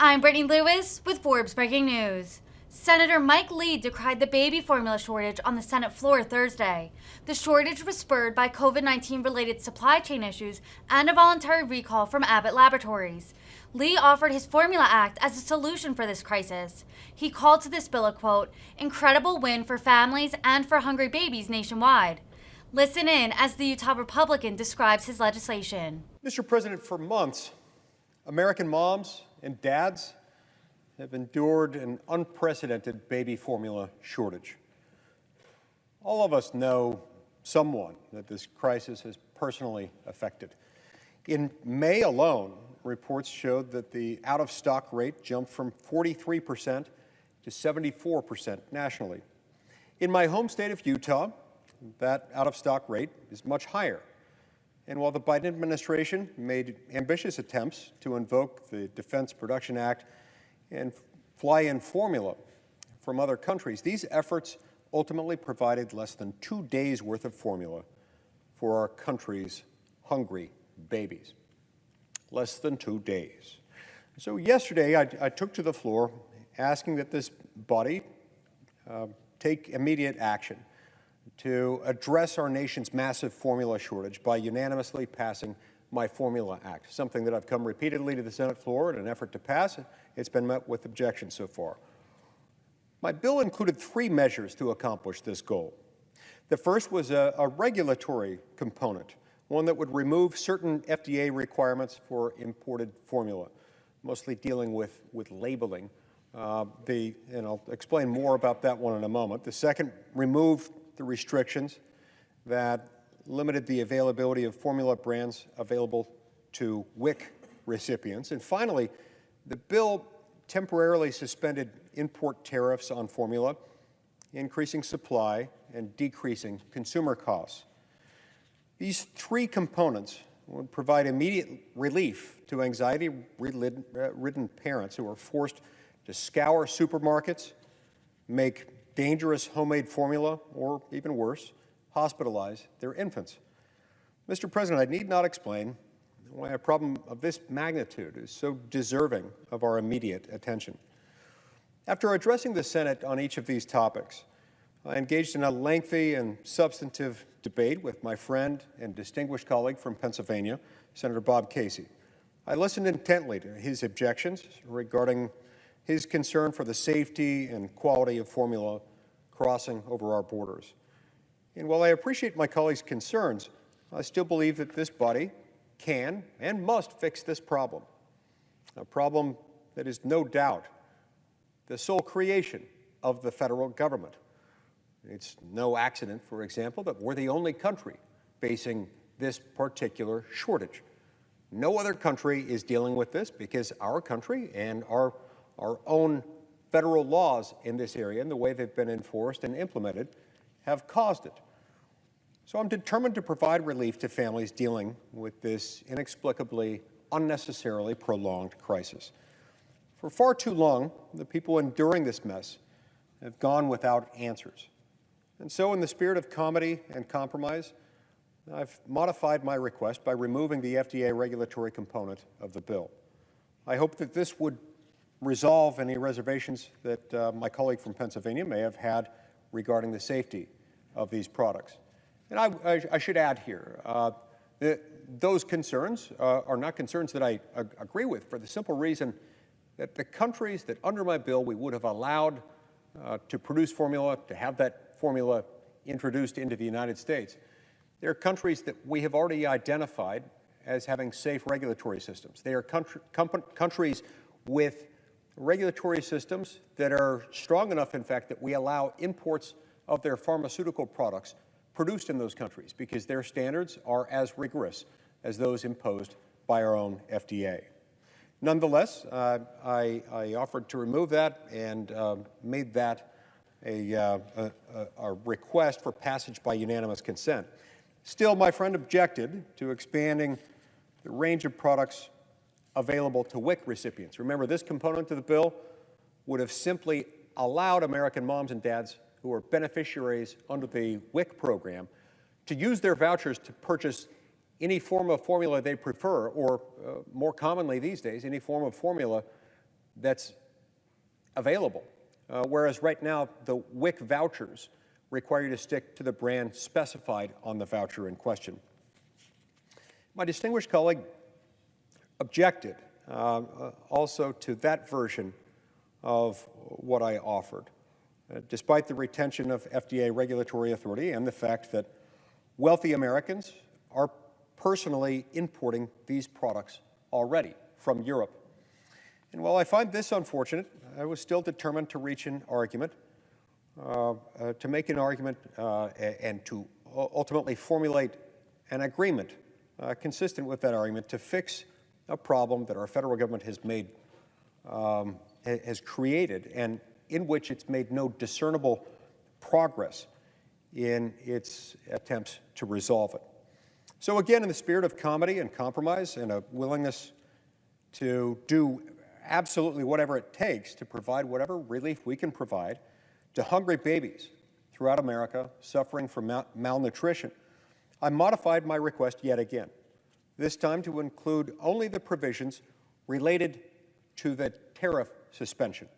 I'm Brittany Lewis with Forbes Breaking News. Senator Mike Lee decried the baby formula shortage on the Senate floor Thursday. The shortage was spurred by COVID-19 related supply chain issues and a voluntary recall from Abbott Laboratories. Lee offered his Formula Act as a solution for this crisis. He called to this bill a, quote, incredible win for families and for hungry babies nationwide. Listen in as the Utah Republican describes his legislation. Mr. President, for months, American moms and dads have endured an unprecedented baby formula shortage. All of us know someone that this crisis has personally affected. In May alone, reports showed that the out-of-stock rate jumped from 43% to 74% nationally. In my home state of Utah, that out-of-stock rate is much higher. And while the Biden administration made ambitious attempts to invoke the Defense Production Act and fly in formula from other countries, these efforts ultimately provided less than 2 days' worth of formula for our country's hungry babies. Less than 2 days. So yesterday, I took to the floor asking that this body take immediate action to address our nation's massive formula shortage by unanimously passing my Formula Act, something that I've come repeatedly to the Senate floor in an effort to pass. It's been met with objections so far. My bill included 3 measures to accomplish this goal. The first was a regulatory component, one that would remove certain FDA requirements for imported formula, mostly dealing with labeling. And I'll explain more about that one in a moment. The second removed the restrictions that limited the availability of formula brands available to WIC recipients. And finally, the bill temporarily suspended import tariffs on formula, increasing supply and decreasing consumer costs. These 3 components would provide immediate relief to anxiety-ridden parents who are forced to scour supermarkets, make dangerous homemade formula, or even worse, hospitalize their infants. Mr. President, I need not explain why a problem of this magnitude is so deserving of our immediate attention. After addressing the Senate on each of these topics, I engaged in a lengthy and substantive debate with my friend and distinguished colleague from Pennsylvania, Senator Bob Casey. I listened intently to his objections regarding his concern for the safety and quality of formula crossing over our borders. And while I appreciate my colleagues' concerns, I still believe that this body can and must fix this problem, a problem that is no doubt the sole creation of the federal government. It's no accident, for example, that we're the only country facing this particular shortage. No other country is dealing with this because our country and our own federal laws in this area and the way they've been enforced and implemented have caused it. So I'm determined to provide relief to families dealing with this inexplicably, unnecessarily prolonged crisis. For far too long, the people enduring this mess have gone without answers. And so in the spirit of comedy and compromise, I've modified my request by removing the FDA regulatory component of the bill. I hope that this would resolve any reservations that my colleague from Pennsylvania may have had regarding the safety of these products. And I should add here, those concerns are not concerns that I agree with, for the simple reason that the countries that under my bill we would have allowed to produce formula, to have that formula introduced into the United States, they're countries that we have already identified as having safe regulatory systems. They are countries with regulatory systems that are strong enough, in fact, that we allow imports of their pharmaceutical products produced in those countries because their standards are as rigorous as those imposed by our own FDA. Nonetheless, I offered to remove that and made that a request for passage by unanimous consent. Still, my friend objected to expanding the range of products available to WIC recipients. Remember, this component of the bill would have simply allowed American moms and dads who are beneficiaries under the WIC program to use their vouchers to purchase any form of formula they prefer, or more commonly these days, any form of formula that's available, whereas right now the WIC vouchers require you to stick to the brand specified on the voucher in question. My distinguished colleague objected also to that version of what I offered, despite the retention of FDA regulatory authority and the fact that wealthy Americans are personally importing these products already from Europe. And while I find this unfortunate, I was still determined to reach an argument, to make an argument and to ultimately formulate an agreement consistent with that argument to fix a problem that our federal government has created and in which it's made no discernible progress in its attempts to resolve it. So again, in the spirit of comedy and compromise and a willingness to do absolutely whatever it takes to provide whatever relief we can provide to hungry babies throughout America suffering from malnutrition, I modified my request yet again, this time to include only the provisions related to the tariff suspension.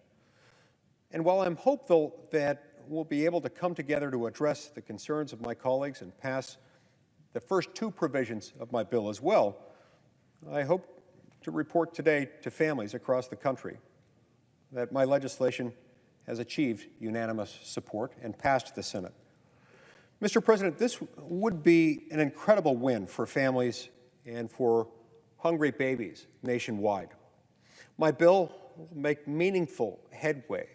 And while I'm hopeful that we'll be able to come together to address the concerns of my colleagues and pass the first two provisions of my bill as well, I hope to report today to families across the country that my legislation has achieved unanimous support and passed the Senate. Mr. President, this would be an incredible win for families and for hungry babies nationwide. My bill will make meaningful headway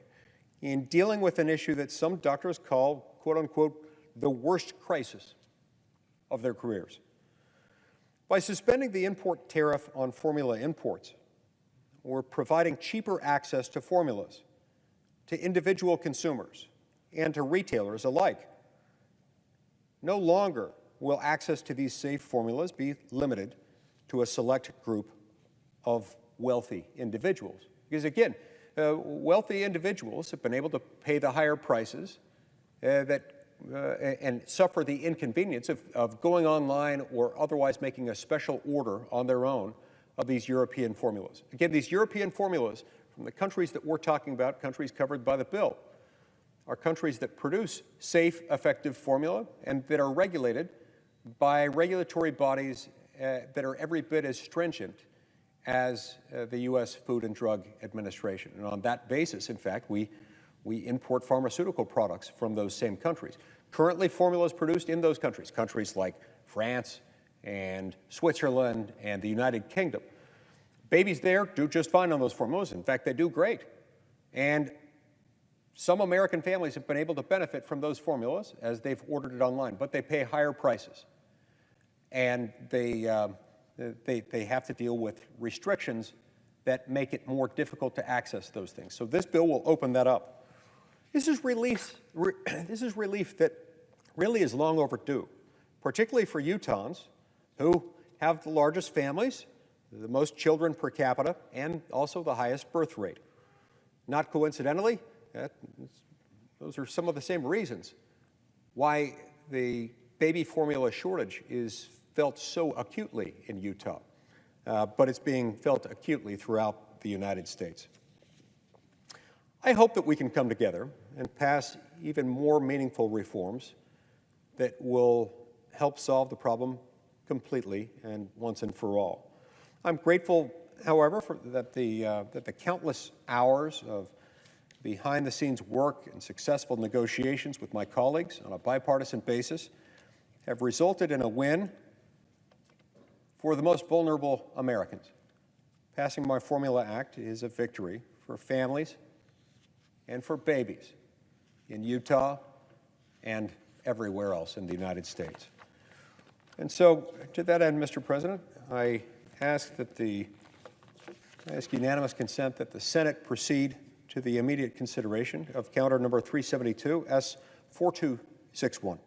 in dealing with an issue that some doctors call, quote unquote, the worst crisis of their careers. By suspending the import tariff on formula imports, we're providing cheaper access to formulas to individual consumers and to retailers alike. No longer will access to these safe formulas be limited to a select group of wealthy individuals. Because again, wealthy individuals have been able to pay the higher prices and suffer the inconvenience of going online or otherwise making a special order on their own of these European formulas. Again, these European formulas from the countries that we're talking about, countries covered by the bill, are countries that produce safe, effective formula and that are regulated by regulatory bodies that are every bit as stringent as the U.S. Food and Drug Administration. And on that basis, in fact, we import pharmaceutical products from those same countries. Currently, formulas produced in those countries, countries like France and Switzerland and the United Kingdom. Babies there do just fine on those formulas. In fact, they do great. And some American families have been able to benefit from those formulas as they've ordered it online, but they pay higher prices. And they have to deal with restrictions that make it more difficult to access those things. So this bill will open that up. This is relief that really is long overdue, particularly for Utahns who have the largest families, the most children per capita, and also the highest birth rate. Not coincidentally, those are some of the same reasons why the baby formula shortage is felt so acutely in Utah, but it's being felt acutely throughout the United States. I hope that we can come together and pass even more meaningful reforms that will help solve the problem completely and once and for all. I'm grateful, however, that the countless hours of behind-the-scenes work and successful negotiations with my colleagues on a bipartisan basis have resulted in a win for the most vulnerable Americans. Passing my Formula Act is a victory for families and for babies in Utah and everywhere else in the United States. And so, to that end, Mr. President, I ask unanimous consent that the Senate proceed to the immediate consideration of counter number 372, S. 4261.